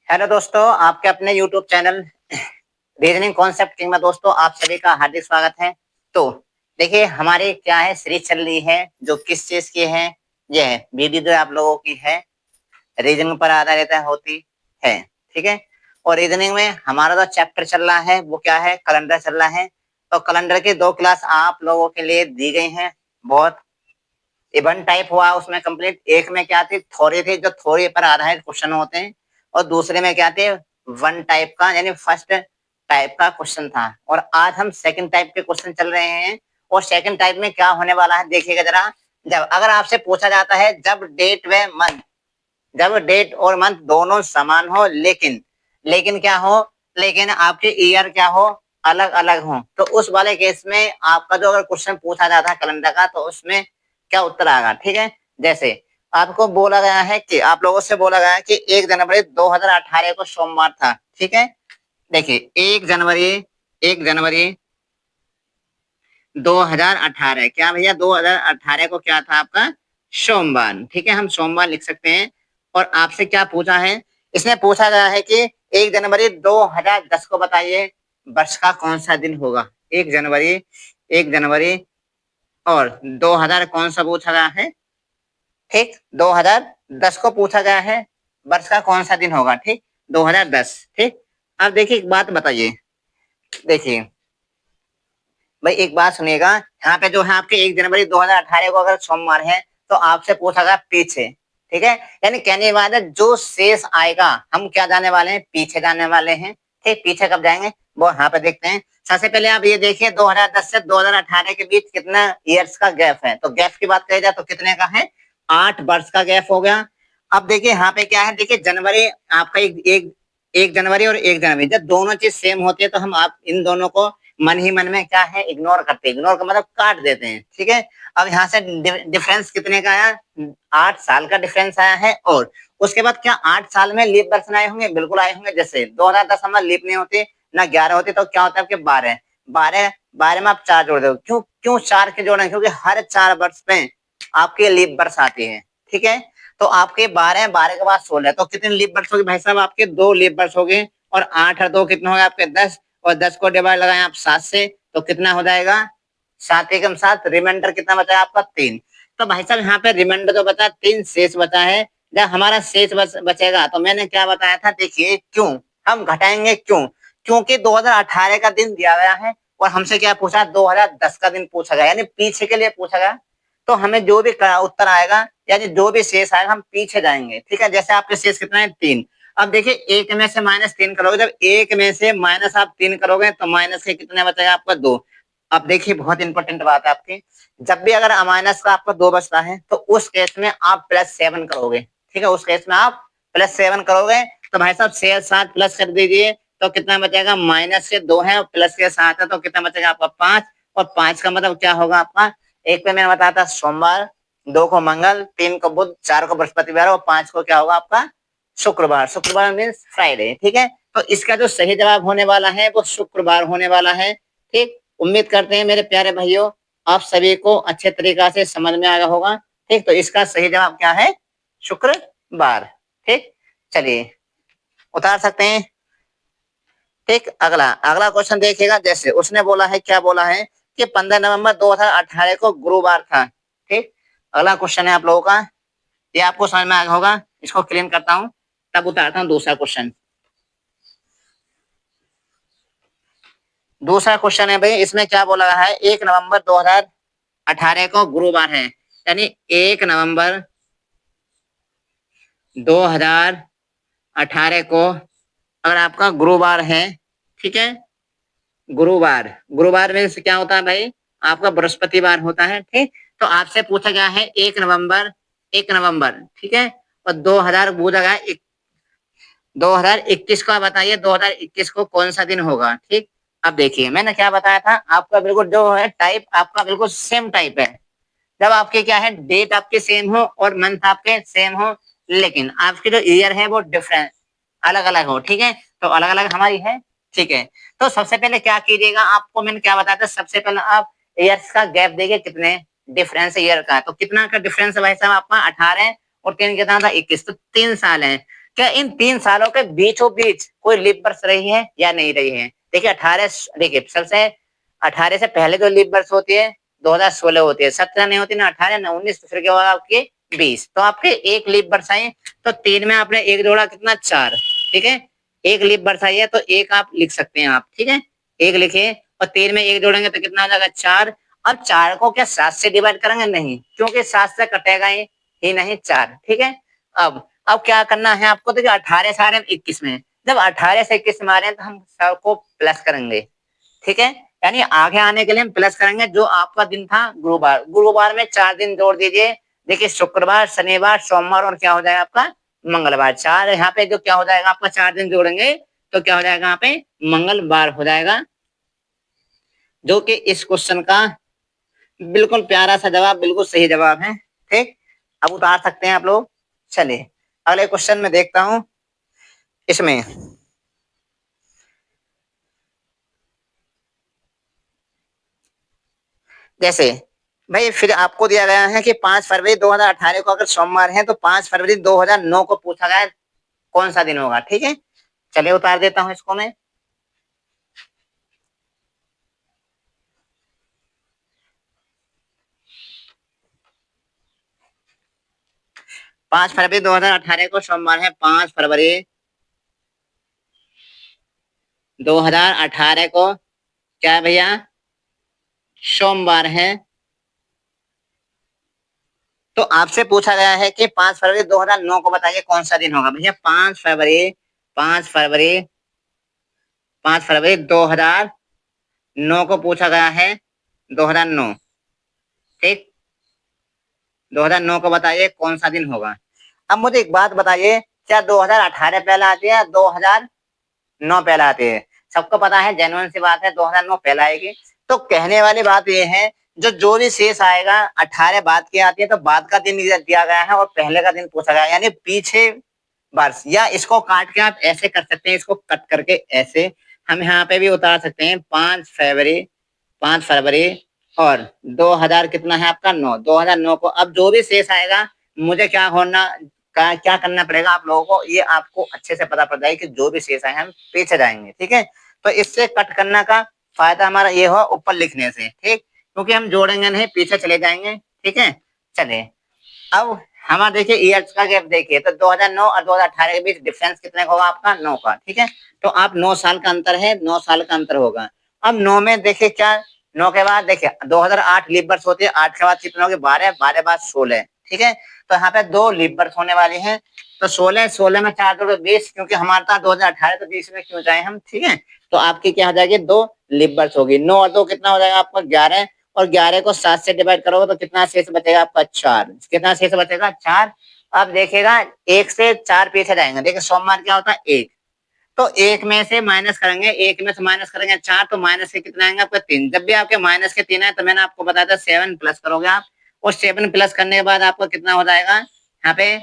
Hello दोस्तों, आपके अपने YouTube channel reasoning concept king में दोस्तों आप सभी का हार्दिक स्वागत है। तो देखिए हमारी क्या है सीरीज चल रही है जो किस चीज की है। ये है वीडियो आप लोगों की है रीजनिंग पर आधारित होती है। ठीक है। और रीजनिंग में हमारा जो चैप्टर चल रहा है वो क्या है, कैलेंडर चल रहा है। तो कैलेंडर की 2 क्लास आप लोगों के लिए दी गई हैं। बहुत इवन टाइप हुआ उसमें कंप्लीट। एक में क्या थी, थ्योरी थी, जो थ्योरी पर आधारित क्वेश्चन होते हैं। और दूसरे में क्या थे, वन टाइप का यानी फर्स्ट टाइप का क्वेश्चन था। और आज हम सेकंड टाइप के क्वेश्चन चल रहे हैं। और सेकंड टाइप में क्या होने वाला है देखिएगा जरा। जब अगर आपसे पूछा जाता है जब डेट और मंथ दोनों समान हो, लेकिन लेकिन क्या हो, लेकिन आपके ईयर क्या हो, अलग अलग हो, तो उस वाले केस में आपका जो अगर क्वेश्चन पूछा जाता है कैलेंडर का तो उसमें क्या उत्तर आएगा। ठीक है। जैसे आपको बोला गया है कि आप लोगों से बोला गया है कि 1 जनवरी 2018 को सोमवार था। ठीक है। देखिए 1 जनवरी 2018 क्या भैया, 2018 को क्या था आपका, सोमवार। ठीक है, हम सोमवार लिख सकते हैं। और आपसे क्या पूछा है, इसने पूछा गया है कि 1 जनवरी 2010 को बताइए वर्ष का कौन सा दिन होगा। 1 जनवरी और 2000 कौन सा पूछा गया है। ठीक, 2010 को पूछा गया है वर्ष का कौन सा दिन होगा। ठीक, 2010। ठीक। अब देखिए एक बात बताइए, देखिए भाई एक बात सुनिएगा। यहाँ पे जो है आपके 1 जनवरी 2018 को अगर सोमवार है तो आपसे पूछा गया पीछे। ठीक है, यानी कहने वाला है जो शेष आएगा हम क्या जाने वाले हैं, पीछे जाने वाले हैं। ठीक, पीछे कब जाएंगे वो यहाँ पे देखते हैं। सबसे पहले आप ये देखिए 2010 से 2018 के बीच कितना ईयर्स का गैप है। तो गैप की बात कही जाए तो कितने का है, 8 वर्ष का गैप हो गया। अब देखिए यहाँ पे क्या है, देखिए जनवरी आपका एक जनवरी और 1 जनवरी, जब दोनों चीज सेम होती है तो हम आप इन दोनों को मन ही मन में क्या है इग्नोर करते हैं। इग्नोर का मतलब काट देते हैं। ठीक है। अब यहाँ से डिफरेंस कितने का आया, 8 साल का डिफरेंस आया है। और उसके बाद क्या 8 साल में लीप वर्ष आए होंगे, बिल्कुल आए होंगे। जैसे 2010 हमारे लीप नहीं होती ना 11 होती, तो क्या होता है आपके 12 12 12 में आप 4 जोड़ दो। क्यों क्यों 4 के जोड़े, क्योंकि हर 4 वर्ष में आपके लीप वर्ष आती है। ठीक है। तो आपके 12 12 के बाद 16, तो कितने लीप वर्ष हो गए भाई साहब, आपके 2 लीप वर्ष हो गए। और 8 और 2 कितने हो गए आपके 10, और 10 को डिवाइड लगाएं आप 7 से तो कितना हो जाएगा, 7 एकम 7। रिमाइंडर कितना बचा है आपका 3। तो भाई साहब यहाँ पे रिमाइंडर जो बचा 3 शेष बचा है। जब हमारा शेष बचेगा तो मैंने क्या बताया था, देखिए क्यों हम घटाएंगे, क्यों, क्योंकि 2018 का दिन दिया गया है और हमसे क्या पूछा, 2010 का दिन पूछा गया, यानी पीछे के लिए पूछा गया। तो हमें जो भी उत्तर आएगा यानी जो भी शेष आएगा हम पीछे जाएंगे। ठीक है। जैसे आपके शेष कितना है 3। अब देखिए 1 में से -3 करोगे, जब 1 में से माइनस आप 3 करोगे तो माइनस के कितने बचेगा आपका 2। अब देखिए बहुत इंपॉर्टेंट बात है आपकी, जब भी अगर माइनस का आपका 2 बचता है तो उस केस में आप +7 करोगे। ठीक है, उस केस में आप +7 करोगे। तो भाई साहब 6 7 प्लस कर दीजिए तो कितना बचेगा, माइनस से 2 है और प्लस के 7 है तो कितना बचेगा आपका 5। और 5 का मतलब क्या होगा आपका, एक पे मैंने बताया था सोमवार, 2 को मंगल, 3 को बुध, 4 को बृहस्पतिवार और 5 को क्या होगा आपका शुक्रवार। शुक्रवार मीन्स फ्राइडे। ठीक है। तो इसका जो सही जवाब होने वाला है वो शुक्रवार होने वाला है। ठीक, उम्मीद करते हैं मेरे प्यारे भाइयों आप सभी को अच्छे तरीका से समझ में आया होगा। ठीक, तो इसका सही जवाब क्या है, शुक्रवार। ठीक, चलिए उतार सकते हैं। ठीक, अगला अगला क्वेश्चन देखिएगा। जैसे उसने बोला है, क्या बोला है कि 15 नवंबर 2018 को गुरुवार था। ठीक, अगला क्वेश्चन है आप लोगों का, ये आपको समझ में आया होगा। इसको क्लीन करता हूं तब उतारता हूं दूसरा क्वेश्चन। दूसरा क्वेश्चन है भाई, इसमें क्या बोला है, 1 नवंबर 2018 को गुरुवार है, यानी 1 नवंबर 2018 को अगर आपका गुरुवार है। ठीक है, गुरुवार, गुरुवार में क्या होता है भाई, आपका बृहस्पतिवार होता है। ठीक, तो आपसे पूछा गया है 1 नवंबर, 1 नवंबर। ठीक है, और 2000 पूछा गया 2021 का बताइए 2021 को कौन सा दिन होगा। ठीक, अब देखिए मैंने क्या बताया था आपका, बिल्कुल जो है टाइप आपका बिल्कुल सेम टाइप है। जब आपके क्या है डेट आपके सेम हो और मंथ आपके सेम हो, लेकिन आपकी जो ईयर है वो डिफरेंट अलग अलग हो। ठीक है, तो अलग अलग हमारी है। ठीक है, तो सबसे पहले क्या कीजिएगा, आपको मैंने क्या बताया था, सबसे पहले आप ईयर्स का गैप देखिए कितने डिफरेंस ईयर का है। तो कितना का डिफरेंस है भाई साहब आपका 18 और 3 कितना था 21, तो 3 साल है। क्या इन 3 सालों के बीचों बीच कोई लीप वर्ष रही है या नहीं रही है? देखिए 18, देखिए सबसे 18 से पहले जो लीप वर्ष होती है 2016 होती है, 17 नहीं होती ना, 18 ना 19, तो फिर क्या होगा आपकी 20। तो आपके एक लीप वर्ष आई, तो 3 में आपने एक जोड़ा कितना, 4। ठीक है, एक लीप वर्ष आई है तो एक आप लिख सकते हैं आप। ठीक है, एक लिखे और 3 में एक जोड़ेंगे तो कितना आ जाएगा, 4। अब 4 को क्या 7 से डिवाइड करेंगे? नहीं, क्योंकि 7 से कटेगा ही नहीं 4। ठीक है, अब क्या करना है आपको, देखिए 18 से आ रहे हैं 21 में, जब 18 से 21 में आ रहे हैं तो हम सबको प्लस करेंगे। ठीक है, यानी आगे आने के लिए हम प्लस करेंगे। जो आपका दिन था गुरुवार, गुरुवार में 4 दिन जोड़ दीजिए। देखिए शुक्रवार, शनिवार, सोमवार और क्या हो जाएगा आपका, मंगलवार। 4 यहाँ पे जो क्या हो जाएगा आपका, 4 दिन जोड़ेंगे तो क्या हो जाएगा यहाँ पे, मंगलवार हो जाएगा, जो कि इस क्वेश्चन का बिल्कुल प्यारा सा जवाब, बिल्कुल सही जवाब है। ठीक, अब उतार सकते हैं आप लोग। चलिए अगले क्वेश्चन में देखता हूं। इसमें जैसे भाई फिर आपको दिया गया है कि 5 फरवरी 2018 को अगर सोमवार है तो 5 फरवरी 2009 को पूछा गया कौन सा दिन होगा। ठीक है, चलिए उतार देता हूं इसको मैं। 5 फरवरी 2018 को सोमवार है। 5 फरवरी 2018 को क्या है भैया, सोमवार है। तो आपसे पूछा गया है कि 5 फरवरी 2009 को बताइए कौन सा दिन होगा। भैया 5 फरवरी 5 फरवरी 5 फरवरी 2009 को पूछा गया है, 2009। ठीक, 2009 को बताइए कौन सा दिन होगा। अब मुझे एक बात बताइए, क्या 2018 पहला आती है या 2009 पहला आती है? सबको पता है, जेन्युइन सी बात है, 2009 पहला आएगी। तो कहने वाली बात यह है, जो भी शेष आएगा 18 बाद की आती है तो बाद का दिन दिया गया है और पहले का दिन पूछा गया है, यानी पीछे वर्ष। या इसको काट के आप ऐसे कर सकते हैं, इसको कट करके ऐसे हम यहाँ पे भी उतार सकते हैं। 5 फरवरी और 2000 कितना है आपका, 9, 2009 को। अब जो भी शेष आएगा मुझे क्या करना पड़ेगा आप लोगों को, ये आपको अच्छे से पता पड़ जाएगा कि जो भी शेष आए हम पीछे जाएंगे। ठीक है, तो इससे कट करने का फायदा हमारा ये हो ऊपर लिखने से। ठीक, क्योंकि हम जोड़ेंगे नहीं, पीछे चले जाएंगे। ठीक है, चलिए अब हमारा देखिए ईयर्स का गैप देखिए, तो 2009 और 2018 के बीच डिफरेंस कितने का होगा आपका, 9 का। ठीक है, तो आप 9 साल का अंतर है, 9 साल का अंतर होगा। अब 9 में देखिए क्या, 9 के बाद देखिए 2008 लीप वर्ष होती है, 8 के बाद कितना हो गया, 12, 12 बाद 16। ठीक है, तो यहाँ पे 2 लीप वर्ष होने वाली है। तो 16 में 4 जोड़ो 20, क्योंकि हमारा था 2018 तो 20 में क्यों जाए हम। ठीक है, तो आपकी क्या हो जाएगी, 2 लीप वर्ष होगी। 9 और 2 कितना हो जाएगा आपका, 11, और 11 को 7 से डिवाइड करोगे तो कितना शेष बचेगा आपका, 4। कितना शेष बचेगा, 4। अब देखिएगा 1 से 4 पीछे जाएंगे। देखिए सोमवार क्या होता है, 1, तो 1 में से माइनस करेंगे, 1 में से माइनस करेंगे 4, तो माइनस के कितना आएंगे आपका, 3। जब भी आपके माइनस के 3 है तो मैंने आपको बताया था 7 प्लस करोगे आप, और 7 प्लस करने के बाद आपको कितना हो जाएगा, यहाँ पे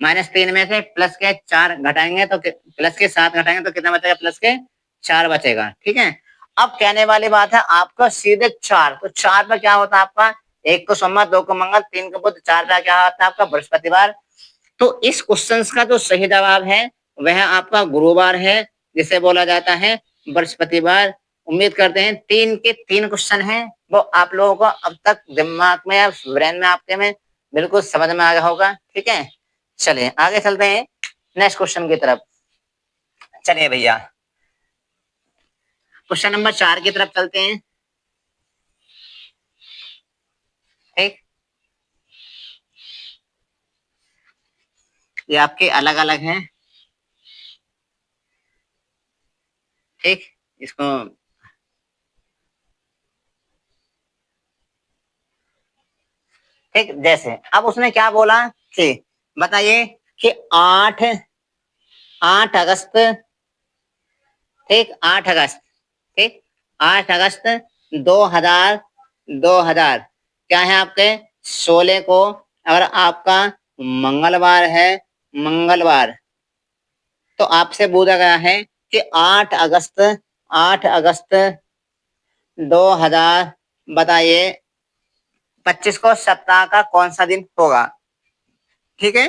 -3 में से प्लस के 4 घटाएंगे तो प्लस के 7 घटाएंगे तो कितना बचेगा, प्लस के 4 बचेगा। ठीक है, अब कहने वाली बात है आपका सीधे 4, तो 4 पर क्या होता है आपका, 1 को सोमवार, 2 को मंगल, 3 को बुध, 4 का क्या होता है आपका, बृहस्पतिवार। तो इस क्वेश्चन का जो सही जवाब है वह आपका गुरुवार है, जिसे बोला जाता है बृहस्पतिवार। उम्मीद करते हैं 3 के 3 क्वेश्चन हैं वो आप लोगों को अब तक दिमाग में या ब्रेन में आपके में बिल्कुल समझ में आ गया होगा। ठीक है, चलिए आगे चलते हैं नेक्स्ट क्वेश्चन की तरफ। चलिए भैया क्वेश्चन नंबर 4 की तरफ चलते हैं। ठीक, ये आपके अलग अलग हैं। ठीक, इसको ठीक, जैसे अब उसने क्या बोला कि बताइए कि 8 अगस्त, ठीक 8 अगस्त, ठीक 8 अगस्त 2000 2000 क्या है आपके 16 को, अगर आपका मंगलवार है, मंगलवार, तो आपसे पूछा गया है कि 8 अगस्त 2000 बताइए 25 को सप्ताह का कौन सा दिन होगा। ठीक है,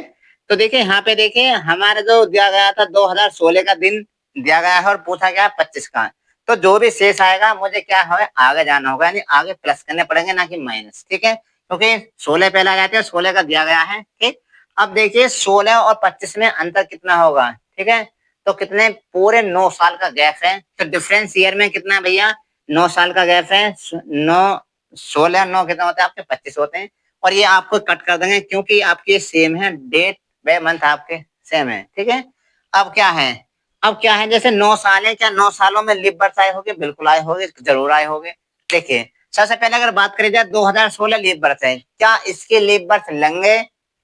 तो देखिए यहाँ पे देखिए हमारा जो दिया गया था 2016 का दिन दिया गया है और पूछा गया 25 का। तो जो भी शेष आएगा मुझे क्या है आगे जाना होगा, यानी आगे प्लस करने पड़ेंगे ना कि माइनस, ठीक है, क्योंकि 16 पहला गया था, 16 का दिया गया है, ठीक। अब देखिए 16 और 25 में अंतर कितना होगा, ठीक है, तो कितने पूरे 9 साल का गैप है, तो डिफरेंस ईयर में कितना है भैया, 9 साल का गैप है, 9 16 9 कितना होता है आपके 25 होते हैं, और ये आपको कट कर देंगे क्योंकि आपके सेम है, डेट वे मंथ आपके सेम है, ठीक है। अब क्या है, अब क्या है, जैसे 9 साल है, क्या 9 सालों में लीप बर्थ आए होंगे, बिल्कुल आए होंगे, जरूर आए होंगे। देखिए सबसे पहले अगर बात करी जाए 2016 लीप बर्थ है, क्या इसके लीप बर्थ लेंगे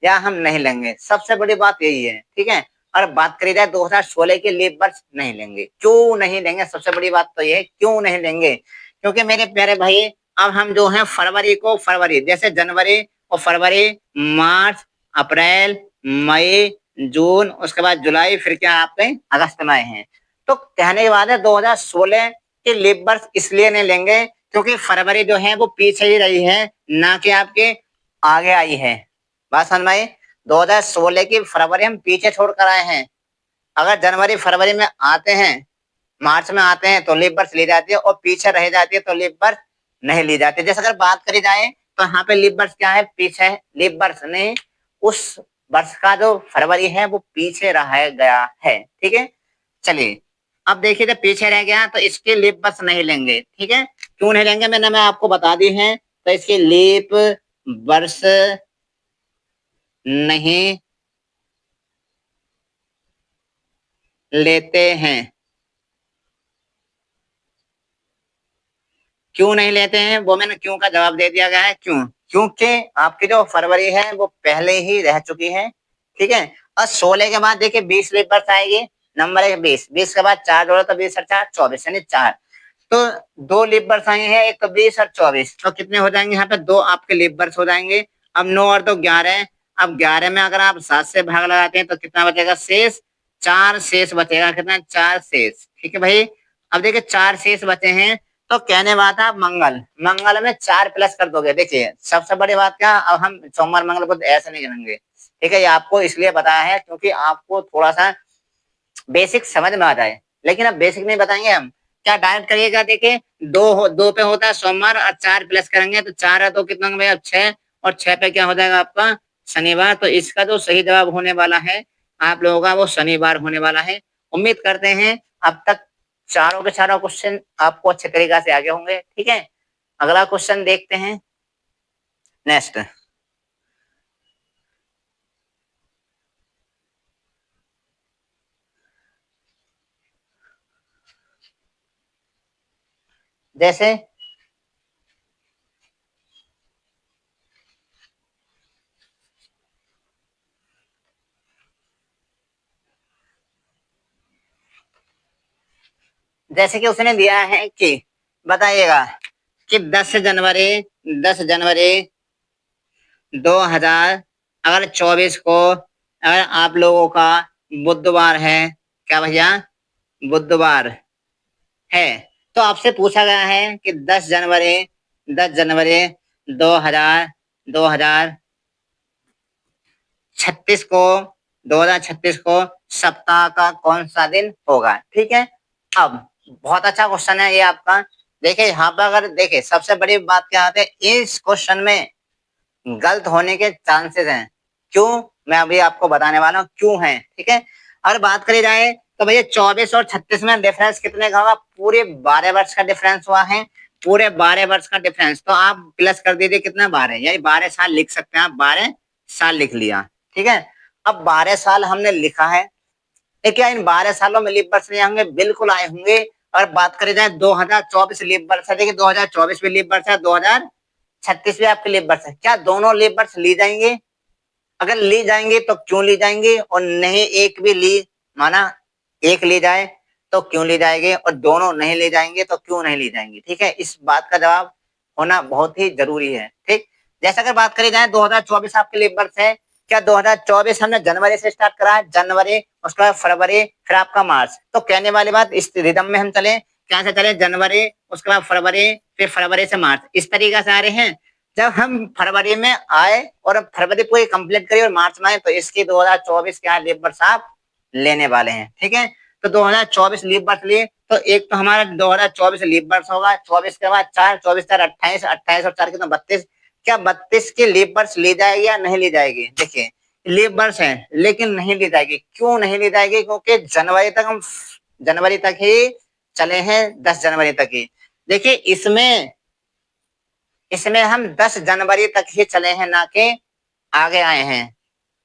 या हम नहीं लेंगे, सबसे बड़ी बात यही है, ठीक है। और बात करी जाए 2016 के लीप बर्थ नहीं लेंगे, क्यों नहीं लेंगे, सबसे बड़ी बात तो ये है क्यों नहीं लेंगे, क्योंकि मेरे प्यारे भाई अब हम जो है फरवरी को, फरवरी जैसे जनवरी और फरवरी, मार्च, अप्रैल, मई, जून, उसके बाद जुलाई, फिर क्या आपके अगस्त में आए हैं। तो कहने के बाद है 2016 के लीप बर्थ इसलिए नहीं लेंगे क्योंकि फरवरी जो है वो पीछे ही रही है, ना कि आपके आगे आई है। बात समझ में आई, 2016 की फरवरी हम पीछे छोड़ कर आए हैं। अगर जनवरी फरवरी में आते हैं, मार्च में आते हैं तो लीप बर्थ ली जाती है, और पीछे रह जाती है तो लीप बर्थ नहीं ली जाती। जैसे अगर बात करी जाए तो यहाँ पे लीप बर्थ क्या है, पीछे है, लीप बर्थ नहीं, उस वर्ष का जो फरवरी है वो पीछे रह गया है, ठीक है। चलिए अब देखिए जब पीछे रह गया तो इसके लीप बर्थ नहीं लेंगे, ठीक है, क्यों नहीं लेंगे मैंने मैं आपको बता दी है, तो इसके लीप वर्ष नहीं लेते हैं। क्यों नहीं लेते हैं वो मैंने क्यों का जवाब दे दिया गया है, क्यों, क्योंकि आपकी जो फरवरी है वो पहले ही रह चुकी है, ठीक है। और 16 के बाद देखिए 20 लीप बर्थ आएगी, नंबर है 20, 20 के बाद 4 जोड़ो तो 20 और 4 24, यानी 4, तो 2 लीप बर्थ आए हैं, एक तो 20 और 24, तो कितने हो जाएंगे यहाँ पे 2 आपके लीप बर्थ हो जाएंगे। अब 9 और 2 11, अब 11 में अगर आप 7 से भाग लगाते हैं तो कितना बचेगा शेष, 4 शेष बचेगा, कितना 4 शेष, ठीक है भाई। अब देखिए 4 शेष बचे हैं, तो कहने बात है मंगल, मंगल में 4 प्लस कर दोगे। देखिए सबसे बड़ी बात क्या, अब हम सोमवार मंगल को ऐसे नहीं गिनेंगे, ठीक है, ये आपको इसलिए बताया है क्योंकि आपको थोड़ा सा बेसिक समझ में आ जाए, लेकिन अब बेसिक नहीं बताएंगे हम, क्या डायरेक्ट करिएगा। देखिए 2 पे होता है सोमवार, और 4 प्लस करेंगे तो 4 है तो कितना भैया 6, और 6 पे क्या हो जाएगा आपका शनिवार। तो इसका जो सही जवाब होने वाला है आप लोगों का वो शनिवार होने वाला है। उम्मीद करते हैं अब तक चारों के चारों क्वेश्चन आपको अच्छे तरीका से आगे होंगे, ठीक है। अगला क्वेश्चन देखते हैं, नेक्स्ट। जैसे जैसे कि उसने दिया है कि बताइएगा कि 10 जनवरी 2000 अगर 24 को अगर आप लोगों का बुधवार है, क्या भैया बुधवार है, तो आपसे पूछा गया है कि 10 जनवरी 2036 को 2036 को सप्ताह का कौन सा दिन होगा, ठीक है। अब बहुत अच्छा क्वेश्चन है ये आपका। देखिए यहाँ पर अगर देखे सबसे बड़ी बात क्या आती है, इस क्वेश्चन में गलत होने के चांसेस हैं, क्यों मैं अभी आपको बताने वाला हूँ क्यों है, ठीक है। अगर बात करी जाए तो भैया 24 और 36 में डिफरेंस कितने का होगा, पूरे 12 वर्ष का डिफरेंस हुआ है, पूरे 12 वर्ष का डिफरेंस, तो आप प्लस कर दीजिए कितना 12, यानी 12 साल लिख सकते हैं आप, 12 साल लिख लिया, ठीक है। अब 12 साल हमने लिखा है, क्या इन 12 सालों में लीप बर्थ नहीं होंगे, बिल्कुल आए होंगे। और बात करी जाए 2024 लीप बर्थ है, देखिए 2024 में लीप बर्थ है, 2036 भी आपके लीप बर्थ है, क्या दोनों लीप बर्थ ली जाएंगे, अगर ली जाएंगे तो क्यों ली जाएंगे, और नहीं एक भी ली माना एक ली जाए तो क्यों ली जाएगी, और दोनों नहीं ले जाएंगे तो क्यों नहीं ली जाएंगी, ठीक है। इस बात का जवाब होना बहुत ही जरूरी है, ठीक। जैसे अगर बात करी जाए 2024 आपके लीप बर्थ है, क्या 2024 हमने जनवरी से स्टार्ट करा है, जनवरी उसके बाद फरवरी फिर आपका मार्च, तो कहने वाली बात इस रिदम में हम चले, क्या से चले, जनवरी उसके बाद फरवरी फिर फरवरी से मार्च, इस तरीके से आ रहे हैं। जब हम फरवरी में आए और फरवरी पूरी कंप्लीट करी और मार्च में आए तो इसकी 2024 के यहाँ लीव वर्ष आप लेने वाले हैं। ठीक है, तो 2024 लीव वर्ष लिए तो एक तो हमारा 2024 लीव वर्ष होगा, 24 के बाद 4, 24 4 28, 28 और 4 कितना 32। क्या 32 की लीव वर्ष ली जाएगी या नहीं ली जाएगी? देखिए लीव वर्ष है लेकिन नहीं ली जाएगी। क्यों नहीं ली जाएगी? क्योंकि जनवरी तक ही चले हैं, 10 जनवरी तक ही। देखिए इसमें हम 10 जनवरी तक ही चले हैं, ना कि आगे आए हैं।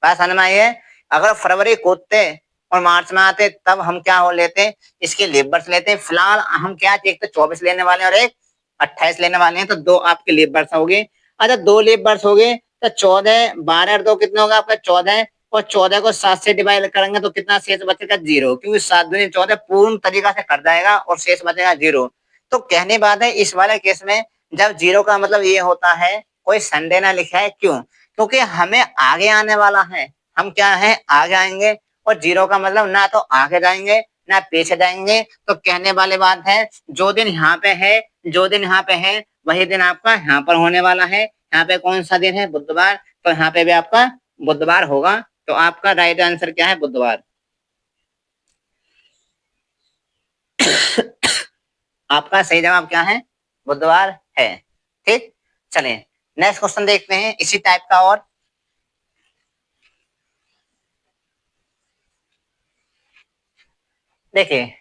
बात समझ में आई है? अगर फरवरी कूदते और मार्च में आते तब हम क्या हो लेते, इसके लीव वर्ष लेते। फिलहाल हम क्या, एक तो 24 लेने वाले हैं और एक 28 लेने वाले हैं, तो 2 आपके लीव वर्ष हो गए। अच्छा 2 लीव वर्ष हो गए तो 14, 12 और 2 कितने होगा आपका 14, और 14 को 7 से डिवाइड करेंगे तो कितना शेष बचेगा 0, क्योंकि 7 दूनी 14 पूर्ण तरीका से कट जाएगा और शेष बचेगा 0। तो कहने बात है इस वाले केस में जब 0 का मतलब ये होता है कोई संडे ना लिखा है। क्यों? क्योंकि हमें आगे आने वाला है, हम क्या है आगे आएंगे, और 0 का मतलब ना तो आगे जाएंगे ना पीछे जाएंगे। तो कहने वाली बात है जो दिन यहाँ पे है, जो दिन यहाँ पे है वही दिन आपका यहाँ पर होने वाला है। यहाँ पे कौन सा दिन है? बुधवार, तो यहाँ पे भी आपका बुधवार होगा। तो आपका राइट आंसर क्या है? बुधवार। आपका सही जवाब क्या है? बुधवार है। ठीक, चलिए नेक्स्ट क्वेश्चन देखते हैं इसी टाइप का। और देखिए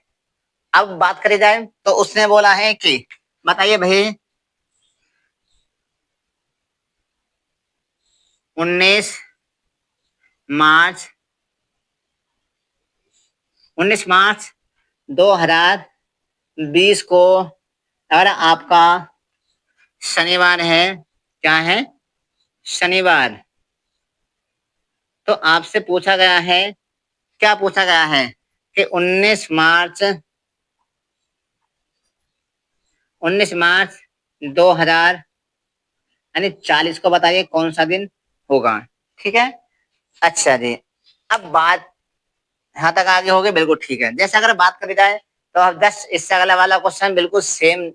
अब बात करी जाए तो उसने बोला है कि बताइए भाई 19 मार्च 2020 को अगर आपका शनिवार है, क्या है? शनिवार, तो आपसे पूछा गया है, क्या पूछा गया है कि 19 मार्च 2000 यानी 40 को बताइए कौन सा दिन होगा। ठीक है, अच्छा जी, अब बात यहाँ तक आगे हो गई, बिल्कुल ठीक है। जैसे अगर बात करी जाए तो अब 10 इससे अगला वाला क्वेश्चन बिल्कुल सेम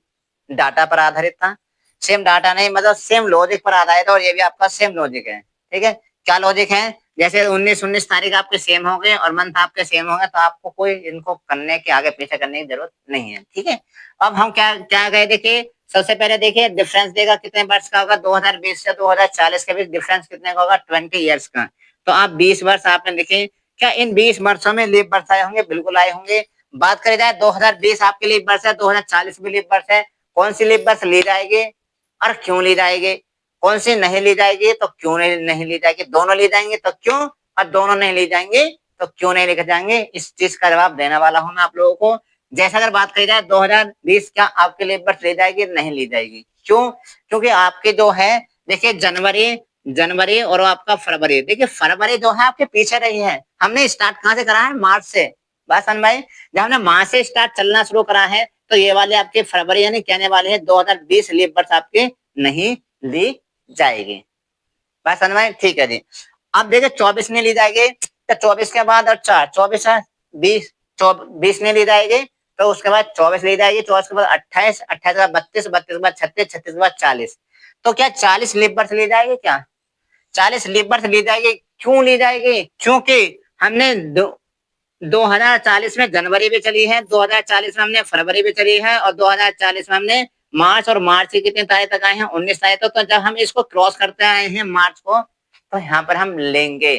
डाटा पर आधारित था। सेम डाटा नहीं मतलब सेम लॉजिक पर आधारित है, और ये भी आपका सेम लॉजिक है। ठीक है, क्या लॉजिक है? जैसे 19 तारीख आपके सेम हो गए और मंथ आपके सेम हो गए, तो आपको कोई इनको करने के आगे पीछे करने की जरूरत नहीं है। ठीक है, अब हम क्या क्या गए, देखिए सबसे पहले देखिए डिफरेंस देगा कितने वर्ष का होगा। 2020 से 2040 के बीच डिफरेंस कितने का होगा? 20 ईयर्स का। तो आप 20 वर्ष आपने लिखे। क्या इन 20 वर्षों में लीप वर्ष आए होंगे? बिल्कुल आए होंगे। बात करी जाए 2020 आपके लीप वर्ष है, 2040 भी लीप वर्ष है। कौन सी लीप वर्ष ली जाएगी और क्यों ली जाएगी? कौन सी नहीं ली जाएगी तो क्यों नहीं ली जाएगी? दोनों ली जाएंगे तो क्यों, और दोनों नहीं ली जाएंगे तो क्यों नहीं लिखे जाएंगे? इस चीज का जवाब देने वाला हूं मैं आप लोगों को। जैसे अगर बात करी जाए 2020 क्या आपके लीप वर्ष ली जाएगी? नहीं ली जाएगी। क्यों? क्योंकि आपके जो है देखिए जनवरी और आपका फरवरी, देखिए फरवरी जो है आपके पीछे रही है। हमने स्टार्ट कहाँ से करा है? मार्च से। बात समझ भाई, जब हमने मार्च से स्टार्ट चलना शुरू करा है तो ये वाले आपके फरवरी यानी कहने वाले हैं 2020 लीप वर्ष आपके नहीं ली जाएगी। बात समझ में? ठीक है जी। अब देखिए 24 नहीं ली जाएगी तो 24 के बाद और 4, 24 20, 20 नहीं ली जाएगी तो उसके बाद 24 ली जाएगी, 24 के बाद 28, 28 के बाद 32, 32 के बाद 36, 36 के बाद 40। तो क्या 40 लीप वर्ष ली जाएगी? क्या 40 लीप वर्ष ली जाएगी? क्यों ली जाएगी? क्योंकि हमने 2040 में जनवरी भी चली है, 2040 में हमने फरवरी भी चली है, और 2040 में हमने मार्च, और मार्च की कितनी तारीख तक आए हैं? 19 तारीख तक। तो जब हम इसको क्रॉस करते आए हैं मार्च को, तो यहाँ पर हम लेंगे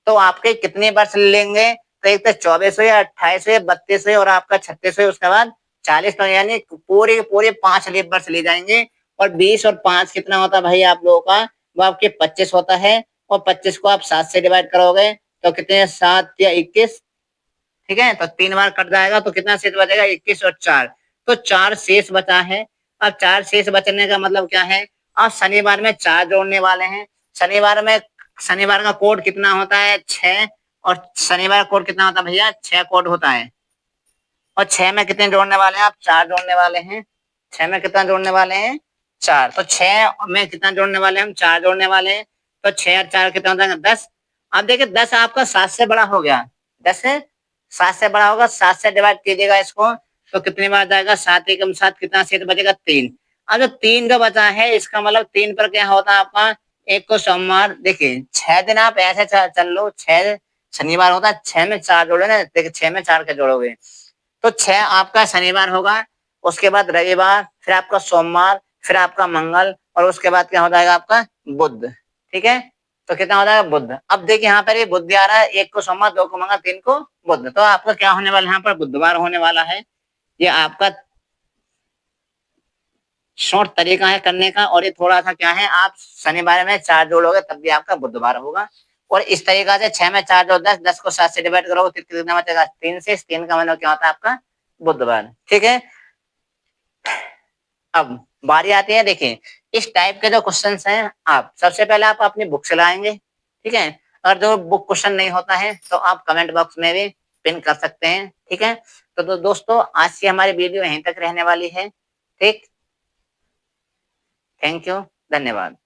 तो आपके कितने वर्ष लेंगे? तो एक तो 24 हुए, 28 हुए, 32 हुए और आपका 36 हुए, उसके बाद 40, तो यानी पूरे पूरे 5 लीप वर्ष ले जाएंगे। और 20 और 5 कितना होता है भाई आप लोगों का? वो आपके 25 होता है, और 25 को आप 7 से डिवाइड करोगे तो कितने? 7 या 21। ठीक है, तो 3 बार कट जाएगा तो कितना शेष बचेगा? 21 और 4, तो 4 शेष बचा है। अब 4 शेष बचने का मतलब क्या है? अब शनिवार में 4 जोड़ने वाले हैं। शनिवार का कोड कितना होता है? 6, और शनिवार का कोड कितना होता है भैया? 6 कोड होता है। और 6 में कितने जोड़ने वाले हैं आप? 4 जोड़ने वाले हैं। 6 में कितना जोड़ने वाले हैं? 4। तो 6 में कितना जोड़ने वाले हैं हम? 4 जोड़ने वाले हैं। तो 6 और 4 कितना होता है? 10। अब देखिए 10 आपका 7 से बड़ा हो गया। 10 से 7 से बड़ा होगा, 7 से डिवाइड कीजिएगा इसको तो कितनी बार जाएगा? 7 एकम 7, कितना शेष बचेगा? 3। अब जो 3 जो बचा है, इसका मतलब 3 पर क्या होता है आपका, एक को सोमवार, देखिए 6 दिन आप ऐसे चल लो, 6 शनिवार होता है, 6 में 4 जोड़ो ना, देखिए 6 में 4 के जोड़ोगे तो 6 आपका शनिवार होगा, उसके बाद रविवार, फिर आपका सोमवार, फिर आपका मंगल, और उसके बाद क्या हो जाएगा आपका बुध। ठीक है, तो कितना हो जाएगा बुध। अब देखिए यहाँ पर ये बुध आ रहा है, 1 को सोमवार, 2 को मंगल, 3 को बुध, तो आपका क्या होने वाला है, यहाँ पर बुधवार होने वाला है। ये आपका शॉर्ट तरीका है करने का, और ये थोड़ा सा क्या है, आप शनिवार में 4 जोड़ोगे तब भी आपका बुधवार होगा। और इस तरीका से 6 में 4 जोड़ 10, 10 को 7 से डिवाइड करोगे तो कितना बचेगा, 3 से, 3 का मतलब क्या होता है आपका बुधवार। ठीक है, अब बारी आती है, देखिए इस टाइप के जो क्वेश्चन हैं, आप सबसे पहले आप अपनी बुक से लाएंगे। ठीक है, अगर जो बुक क्वेश्चन नहीं होता है तो आप कमेंट बॉक्स में भी पिन कर सकते हैं। ठीक है, तो दोस्तों आज की हमारी वीडियो यहीं तक रहने वाली है। ठीक, थैंक यू, धन्यवाद।